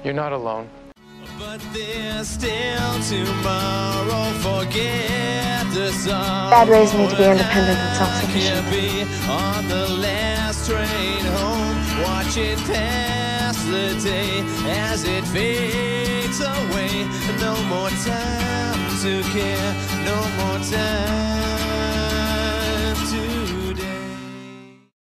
You're not alone. But there's still tomorrow. Forget the song. Dad raised me to be independent and self-sufficient. Be on the last train home, watching past the day as it fades away. No more time to care, no more time.